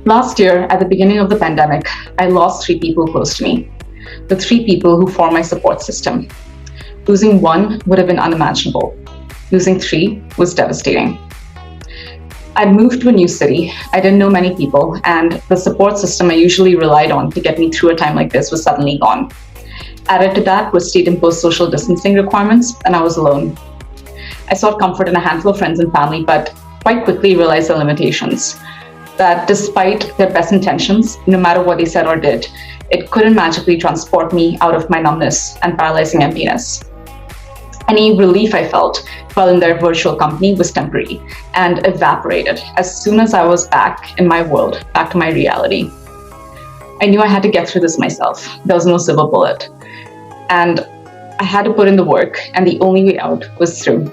Last year, at the beginning of the pandemic, I lost three people close to me, the three people who form my support system. Losing one would have been unimaginable. Losing three was devastating. I'd moved to a new city, I didn't know many people, and the support system I usually relied on to get me through a time like this was suddenly gone. Added to that was state-imposed social distancing requirements, and I was alone. I sought comfort in a handful of friends and family, but quite quickly realized the limitations. That despite their best intentions, no matter what they said or did, it couldn't magically transport me out of my numbness and paralyzing emptiness. Any relief I felt while in their virtual company was temporary and evaporated as soon as I was back in my world, back to my reality. I knew I had to get through this myself. There was no silver bullet. And I had to put in the work, and the only way out was through.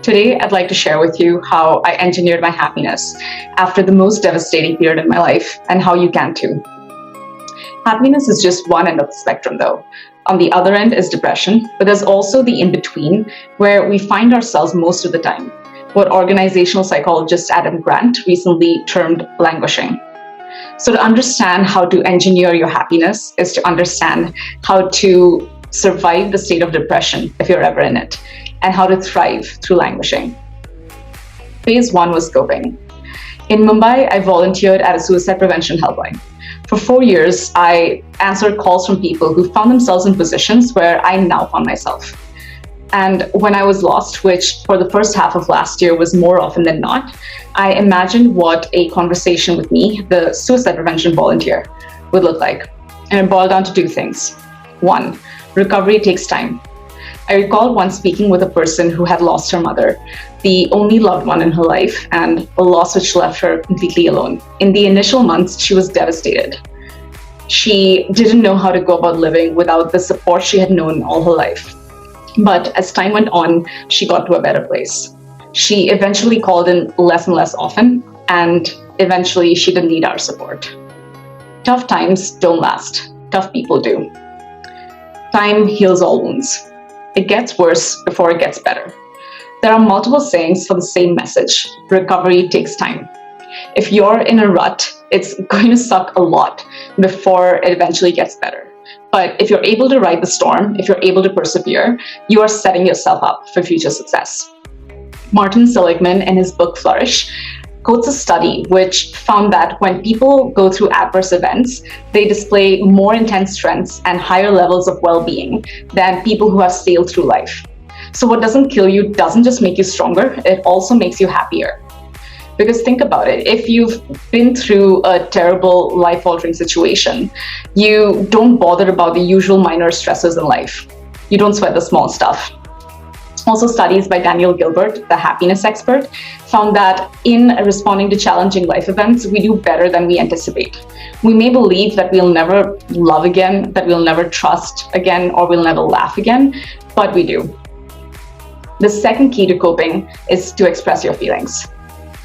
Today, I'd like to share with you how I engineered my happiness after the most devastating period in my life, and how you can too. Happiness is just one end of the spectrum, though. On the other end is depression, but there's also the in-between, where we find ourselves most of the time, what organizational psychologist Adam Grant recently termed languishing. So to understand how to engineer your happiness is to understand how to survive the state of depression if you're ever in it, and how to thrive through languishing. Phase one was coping. In Mumbai, I volunteered at a suicide prevention helpline. For 4 years, I answered calls from people who found themselves in positions where I now found myself. And when I was lost, which for the first half of last year was more often than not, I imagined what a conversation with me, the suicide prevention volunteer, would look like. And it boiled down to two things. One, recovery takes time. I recall once speaking with a person who had lost her mother, the only loved one in her life, and a loss which left her completely alone. In the initial months, she was devastated. She didn't know how to go about living without the support she had known all her life. But as time went on, she got to a better place. She eventually called in less and less often, and eventually she didn't need our support. Tough times don't last. Tough people do. Time heals all wounds. It gets worse before it gets better. There are multiple sayings for the same message. Recovery takes time. If you're in a rut, it's going to suck a lot before it eventually gets better. But if you're able to ride the storm, if you're able to persevere, you are setting yourself up for future success. Martin Seligman, in his book Flourish, quotes a study which found that when people go through adverse events, they display more intense strengths and higher levels of well-being than people who have sailed through life. So what doesn't kill you doesn't just make you stronger, it also makes you happier. Because think about it, if you've been through a terrible life-altering situation, you don't bother about the usual minor stresses in life. You don't sweat the small stuff. Also, studies by Daniel Gilbert, the happiness expert, found that in responding to challenging life events, we do better than we anticipate. We may believe that we'll never love again, that we'll never trust again, or we'll never laugh again, but we do. The second key to coping is to express your feelings.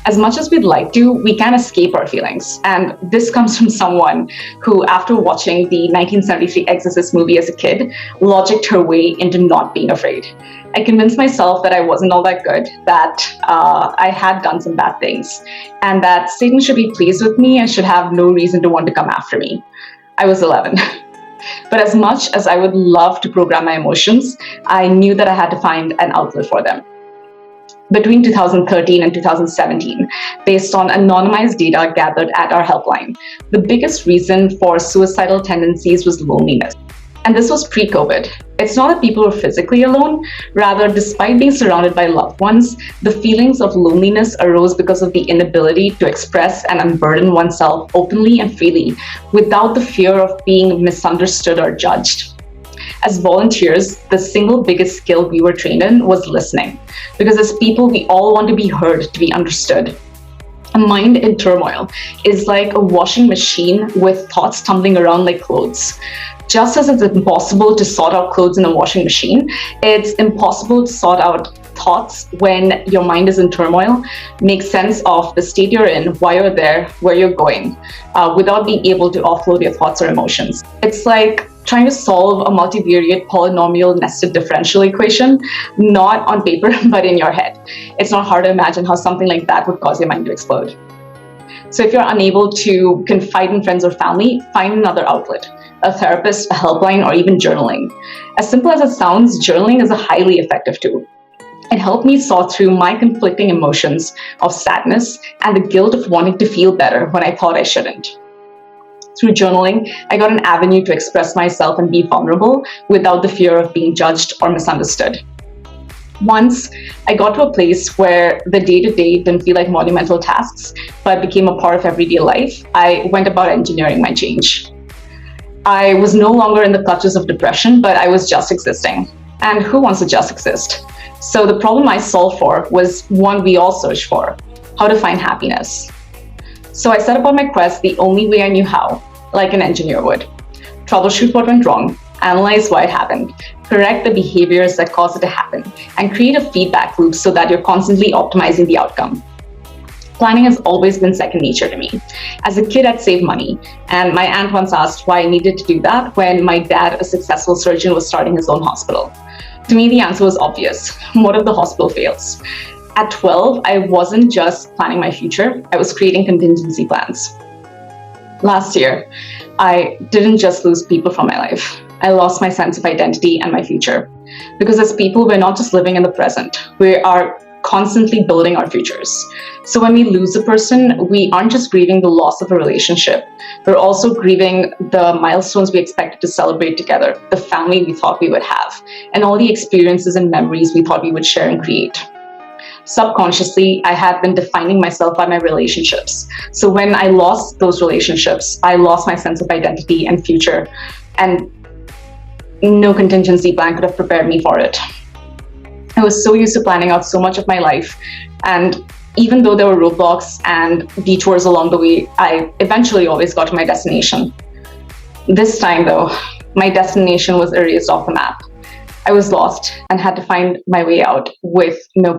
As much as we'd like to, we can't escape our feelings. And this comes from someone who, after watching the 1973 Exorcist movie as a kid, logicked her way into not being afraid. I convinced myself that I wasn't all that good, that I had done some bad things, and that Satan should be pleased with me and should have no reason to want to come after me. I was 11. But as much as I would love to program my emotions, I knew that I had to find an outlet for them. Between 2013 and 2017, based on anonymized data gathered at our helpline, the biggest reason for suicidal tendencies was loneliness. And this was pre-COVID. It's not that people were physically alone. Rather, despite being surrounded by loved ones, the feelings of loneliness arose because of the inability to express and unburden oneself openly and freely without the fear of being misunderstood or judged. As volunteers, the single biggest skill we were trained in was listening. Because as people, we all want to be heard, to be understood. A mind in turmoil is like a washing machine with thoughts tumbling around like clothes. Just as it's impossible to sort out clothes in a washing machine, it's impossible to sort out thoughts when your mind is in turmoil, make sense of the state you're in, why you're there, where you're going, without being able to offload your thoughts or emotions. It's like trying to solve a multivariate polynomial nested differential equation, not on paper, but in your head. It's not hard to imagine how something like that would cause your mind to explode. So if you're unable to confide in friends or family, find another outlet, a therapist, a helpline, or even journaling. As simple as it sounds, journaling is a highly effective tool. It helped me sort through my conflicting emotions of sadness and the guilt of wanting to feel better when I thought I shouldn't. Through journaling, I got an avenue to express myself and be vulnerable without the fear of being judged or misunderstood. Once I got to a place where the day-to-day didn't feel like monumental tasks, but became a part of everyday life, I went about engineering my change. I was no longer in the clutches of depression, but I was just existing. And who wants to just exist? So the problem I solved for was one we all search for: how to find happiness. So I set about my quest the only way I knew how, like an engineer would. Troubleshoot what went wrong, analyze why it happened, correct the behaviors that caused it to happen, and create a feedback loop so that you're constantly optimizing the outcome. Planning has always been second nature to me. As a kid, I'd save money, and my aunt once asked why I needed to do that when my dad, a successful surgeon, was starting his own hospital. To me, the answer was obvious. What if the hospital fails? At 12, I wasn't just planning my future, I was creating contingency plans. Last year, I didn't just lose people from my life. I lost my sense of identity and my future. Because as people, we're not just living in the present, we are constantly building our futures. So when we lose a person, we aren't just grieving the loss of a relationship, we're also grieving the milestones we expected to celebrate together, the family we thought we would have, and all the experiences and memories we thought we would share and create. Subconsciously, I had been defining myself by my relationships. So when I lost those relationships, I lost my sense of identity and future, and no contingency plan could have prepared me for it. I was so used to planning out so much of my life, and even though there were roadblocks and detours along the way, I eventually always got to my destination. This time though, my destination was erased off the map. I was lost and had to find my way out with no